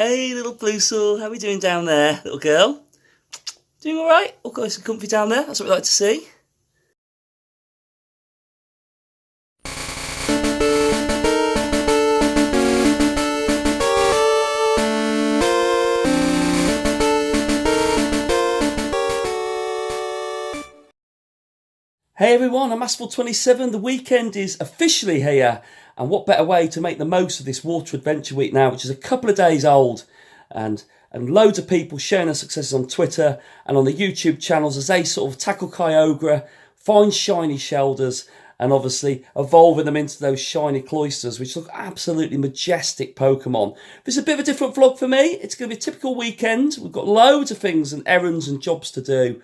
Hey, little Bloosel, how are we doing down there, little girl? Doing all right? All nice and comfy down there? That's what we like to see. Hey everyone, I'm Asphalt27. The weekend is officially here, and what better way to make the most of this Water Adventure Week now, which is a couple of days old, and loads of people sharing their successes on Twitter and on the YouTube channels as they sort of tackle Kyogre, find shiny Shelders, and obviously evolving them into those shiny Cloysters, which look absolutely majestic Pokemon. This is a bit of a different vlog for me. It's going to be a typical weekend. We've got loads of things and errands and jobs to do.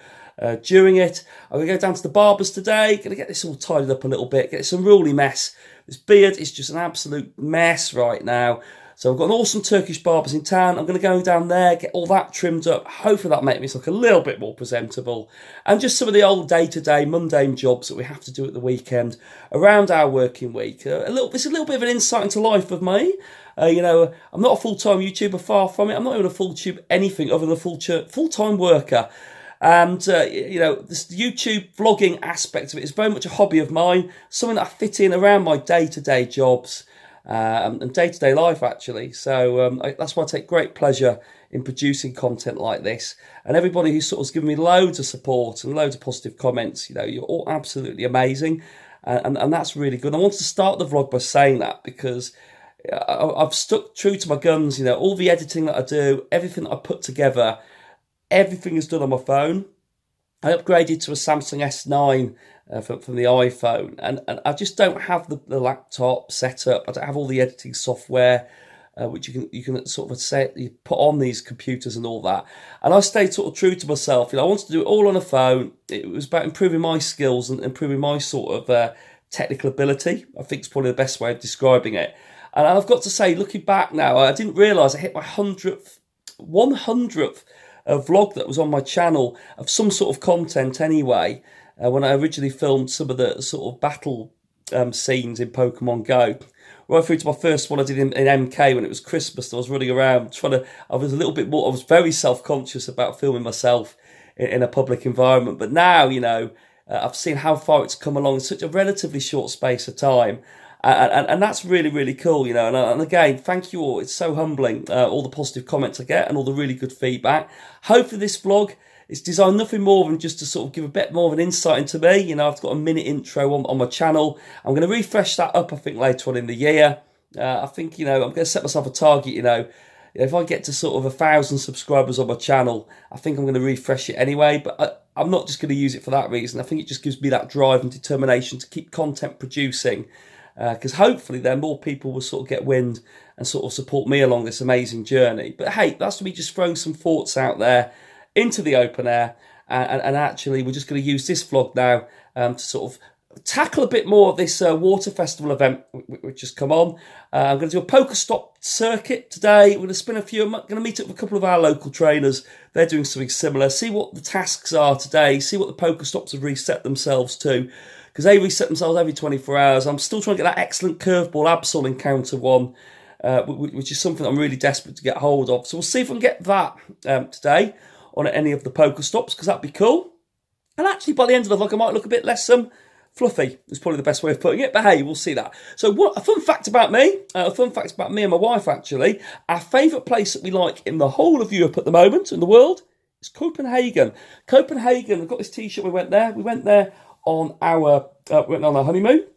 During it, I'm going to go down to the barber's today, going to get this all tidied up a little bit, get some really mess. This beard is just an absolute mess right now. So I've got an awesome Turkish barbers in town. I'm going to go down there, get all that trimmed up. Hopefully that'll make me look a little bit more presentable. And just some of the old day-to-day mundane jobs that we have to do at the weekend around our working week. It's a little bit of an insight into life of me. I'm not a full-time YouTuber, far from it. I'm not even a full-tube anything other than a full-time worker. And, this YouTube vlogging aspect of it is very much a hobby of mine, something that I fit in around my day-to-day jobs and day-to-day life, actually. So that's why I take great pleasure in producing content like this. And everybody who's sort of given me loads of support and loads of positive comments, you're all absolutely amazing. And that's really good. I wanted to start the vlog by saying that because I've stuck true to my guns, all the editing that I do, everything that I put together, everything is done on my phone. I upgraded to a Samsung S9 from the iPhone, and I just don't have the laptop set up. I don't have all the editing software, which you can sort of you put on these computers and all that. And I stayed sort of true to myself. I wanted to do it all on a phone. It was about improving my skills and improving my sort of technical ability. I think it's probably the best way of describing it. And I've got to say, looking back now, I didn't realise I hit my 100th vlog that was on my channel of some sort of content anyway, when I originally filmed some of the sort of battle scenes in Pokemon Go. Right through to my first one I did in MK when it was Christmas. I was running around I was very self-conscious about filming myself in a public environment. But now, I've seen how far it's come along in such a relatively short space of time. And that's really, really cool, and again, thank you all. It's so humbling, all the positive comments I get and all the really good feedback. Hopefully this vlog is designed nothing more than just to sort of give a bit more of an insight into me. I've got a minute intro on my channel. I'm going to refresh that up, I think, later on in the year. I think, I'm going to set myself a target, if I get to sort of 1,000 subscribers on my channel, I think I'm going to refresh it anyway, but I'm not just going to use it for that reason. I think it just gives me that drive and determination to keep content producing. Because hopefully then more people will sort of get wind and sort of support me along this amazing journey. But hey, that's me just throwing some thoughts out there into the open air. And actually, we're just going to use this vlog now to sort of tackle a bit more of this water festival event which has come on. I'm going to do a Pokestop circuit today. We're going to spin a few. I'm going to meet up with a couple of our local trainers. They're doing something similar. See what the tasks are today. See what the Pokestops have reset themselves to. Because they reset themselves every 24 hours. I'm still trying to get that excellent curveball Absol encounter one, which is something I'm really desperate to get hold of. So we'll see if we can get that today on any of the Pokestops, because that'd be cool. And actually, by the end of the vlog, I might look a bit less fluffy. Is probably the best way of putting it. But hey, we'll see that. So a fun fact about me and my wife, actually. Our favourite place that we like in the whole of Europe at the moment, in the world, is Copenhagen. Copenhagen, I've got this T-shirt, we went there on our honeymoon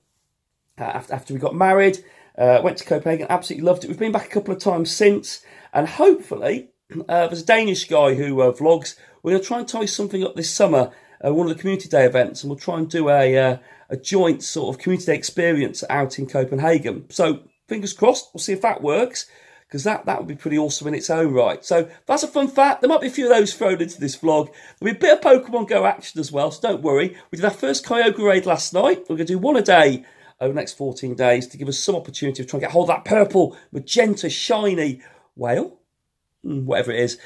after we got married. Went to Copenhagen, absolutely loved it. We've been back a couple of times since, and hopefully there's a Danish guy who vlogs. We're going to try and tie something up this summer, one of the community day events, and we'll try and do a joint sort of community day experience out in Copenhagen. So fingers crossed, we'll see if that works, because that would be pretty awesome in its own right. So that's a fun fact. There might be a few of those thrown into this vlog. There'll be a bit of Pokemon Go action as well, so don't worry. We did our first Kyogre raid last night. We're going to do one a day over the next 14 days to give us some opportunity to try and get hold of that purple, magenta, shiny whale. Whatever it is.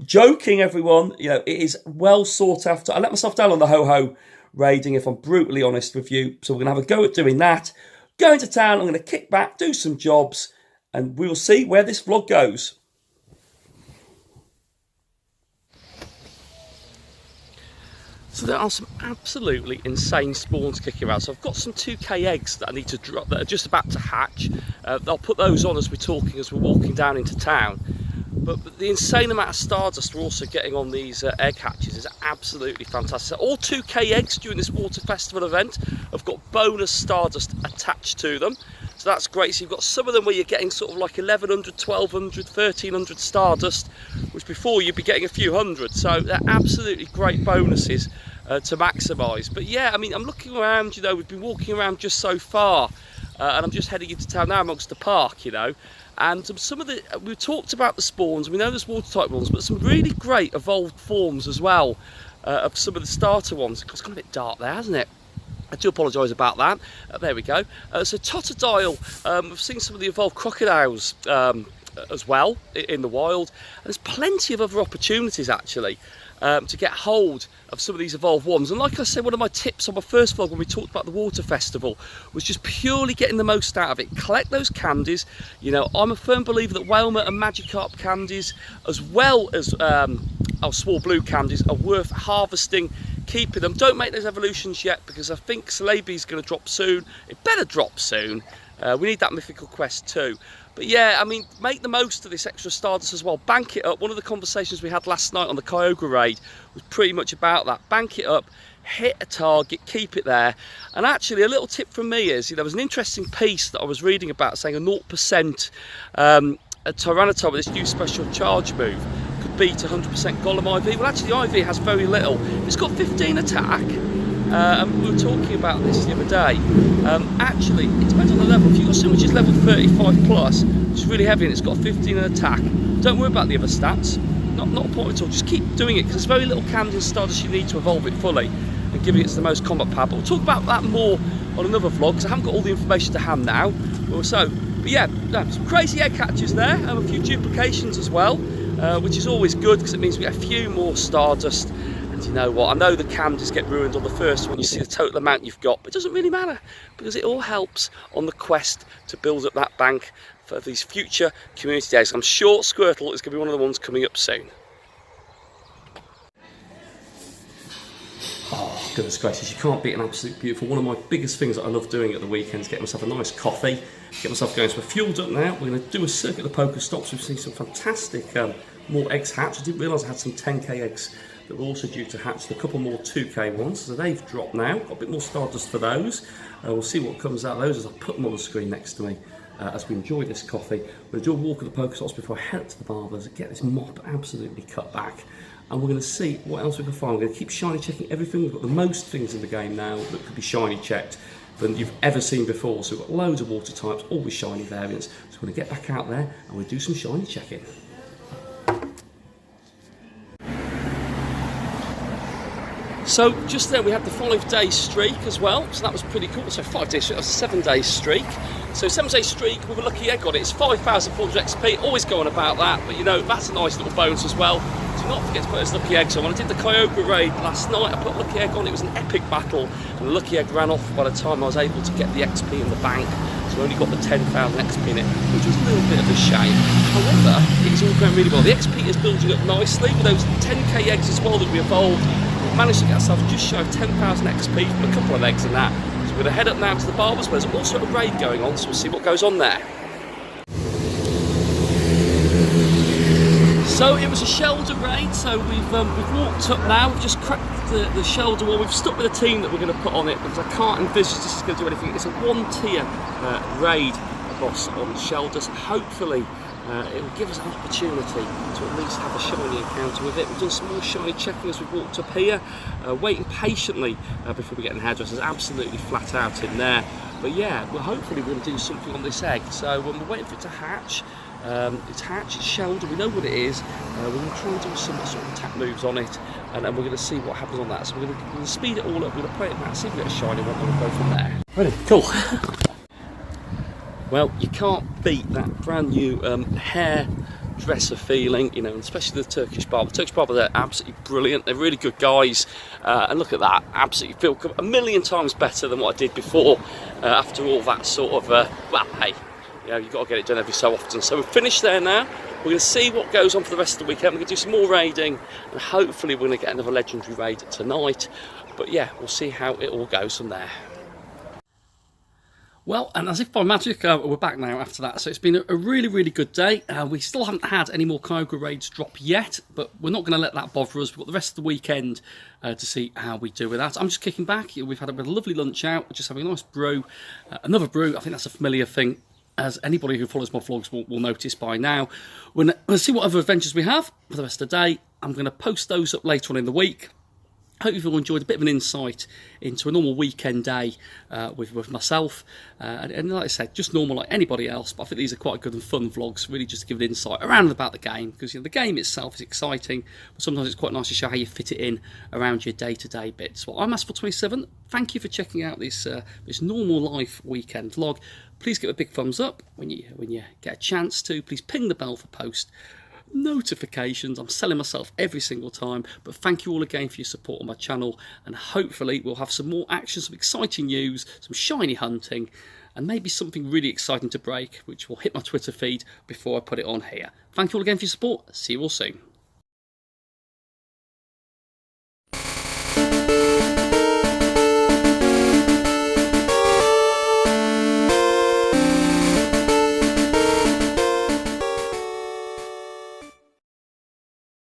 Joking, everyone. It is well sought after. I let myself down on the ho-ho raiding, if I'm brutally honest with you. So we're going to have a go at doing that. Going to town, I'm going to kick back, do some jobs, and we'll see where this vlog goes. So there are some absolutely insane spawns kicking around. So I've got some 2K eggs that I need to drop that are just about to hatch. I'll put those on as we're walking down into town. But the insane amount of stardust we're also getting on these egg hatches is absolutely fantastic. So all 2K eggs during this water festival event have got bonus stardust attached to them. So that's great. So you've got some of them where you're getting sort of like 1100, 1200, 1300 stardust, which before you'd be getting a few hundred. So they're absolutely great bonuses to maximise. But yeah, I mean, I'm looking around, you know, we've been walking around just so far, and I'm just heading into town now amongst the park, you know. And some of the, we talked about the spawns, we know there's water type ones, but some really great evolved forms as well of some of the starter ones. It's gone a bit dark there, hasn't it? I do apologise about that. There we go. So Totodile, we've seen some of the evolved crocodiles as well in the wild. And there's plenty of other opportunities actually to get hold of some of these evolved ones. And like I said, one of my tips on my first vlog when we talked about the water festival was just purely getting the most out of it. Collect those candies. You know, I'm a firm believer that Whalmer and Magikarp candies, as well as our small blue candies, are worth harvesting, keeping them. Don't make those evolutions yet, because I think Celebi's going to drop soon. It better drop soon. We need that mythical quest too. But yeah, I mean, make the most of this extra stardust as well. Bank it up. One of the conversations we had last night on the Kyogre raid was pretty much about that. Bank it up, hit a target, keep it there. And actually, a little tip from me is, there was an interesting piece that I was reading about saying a 0% a Tyranitar with this new special charge move could beat 100% Golem IV. Well, actually, the IV has very little. It's got 15 attack. And we were talking about this the other day. Actually, it depends on the level. If you've got something which is level 35 plus, which is really heavy and it's got 15 in attack, don't worry about the other stats. Not a point at all. Just keep doing it, because there's very little candy and stardust you need to evolve it fully and giving it the most combat power. But we'll talk about that more on another vlog, because I haven't got all the information to hand now. But yeah, some crazy egg hatches there, and a few duplications as well, which is always good because it means we get a few more stardust. And you know what, I know the candies get ruined on the first one, you see the total amount you've got, but it doesn't really matter, because it all helps on the quest to build up that bank for these future community days. I'm sure Squirtle is going to be one of the ones coming up soon. Oh, goodness gracious, you can't beat an absolute beautiful. One of my biggest things that I love doing at the weekend is getting myself a nice coffee, get myself going. So we're fueled up now. We're going to do a circuit of the Pokestops. We've seen some fantastic more eggs hatch. I didn't realise I had some 10k eggs that were also due to hatch. A couple more 2k ones, so they've dropped now. Got a bit more stardust for those. We'll see what comes out of those as I put them on the screen next to me as we enjoy this coffee. We're going to do a walk of the Pokestops before I head to the barber's and get this mop absolutely cut back. And we're going to see what else we can find. We're going to keep shiny checking everything. We've got the most things in the game now that could be shiny checked than you've ever seen before. So we've got loads of water types, always shiny variants. So we're going to get back out there and we'll do some shiny checking. So just there we had the 5-day streak as well, so that was pretty cool. So 5 days, that was a 7-day streak. So 7-day streak with a lucky egg on it. It's 5,400 XP, always going about that, but you know, that's a nice little bonus as well. Do not forget to put those lucky eggs on. When I did the Kyogre raid last night, I put a lucky egg on. It was an epic battle, and the lucky egg ran off by the time I was able to get the XP in the bank. So I only got the 10,000 XP in it, which was a little bit of a shame. However, it's all going really well. The XP is building up nicely with those 10k eggs as well that we evolved. We've managed to get ourselves just shy of 10,000 XP from a couple of eggs and that. So we're going to head up now to the barber's, where there's also a raid going on, so we'll see what goes on there. So it was a Shelder raid, so we've walked up now, we've just cracked the Shelder wall. We've stuck with a team that we're going to put on it, because I can't envisage this is going to do anything. It's a 1-tier raid boss on Shelder, so hopefully it will give us an opportunity to at least have a shiny encounter with it. We've done some more shiny checking as we've walked up here, waiting patiently before we get in the hairdressers. Absolutely flat out in there. But yeah, well, hopefully we're going to do something on this egg. So we're waiting for it to hatch. It's hatched, it's Shelder, we know what it is. We're going to try and do some sort of attack moves on it, and we're going to see what happens on that. So we're going to speed it all up, we're going to play it back, see if we get a shiny one, and we'll go from there. Ready? Cool. Well, you can't beat that brand new hairdresser feeling, you know, especially the Turkish barber. The Turkish barber, they're absolutely brilliant. They're really good guys, and look at that, absolutely feel a million times better than what I did before. After all that sort of, well, hey, you know, you've got to get it done every so often. So we've finished there now. We're going to see what goes on for the rest of the weekend. We're going to do some more raiding, and hopefully we're going to get another legendary raid tonight. But yeah, we'll see how it all goes from there. Well, and as if by magic, we're back now after that. So it's been a really, really good day. We still haven't had any more Kyogre raids drop yet, but we're not going to let that bother us. We've got the rest of the weekend to see how we do with that. I'm just kicking back. We've had a lovely lunch out, just having a nice brew. Another brew, I think that's a familiar thing, as anybody who follows my vlogs will notice by now. We're going to see what other adventures we have for the rest of the day. I'm going to post those up later on in the week. Hope you've all enjoyed a bit of an insight into a normal weekend day with myself. And like I said, just normal like anybody else. But I think these are quite good and fun vlogs, really just to give an insight around and about the game. Because the game itself is exciting, but sometimes it's quite nice to show how you fit it in around your day-to-day bits. Well, I'm Asphalt27. Thank you for checking out this normal life weekend vlog. Please give it a big thumbs up when you get a chance to. Please ping the bell for post notifications. I'm selling myself every single time, but thank you all again for your support on my channel, and hopefully we'll have some more action, some exciting news, some shiny hunting, and maybe something really exciting to break, which will hit my Twitter feed before I put it on here. Thank you all again for your support. See you all soon.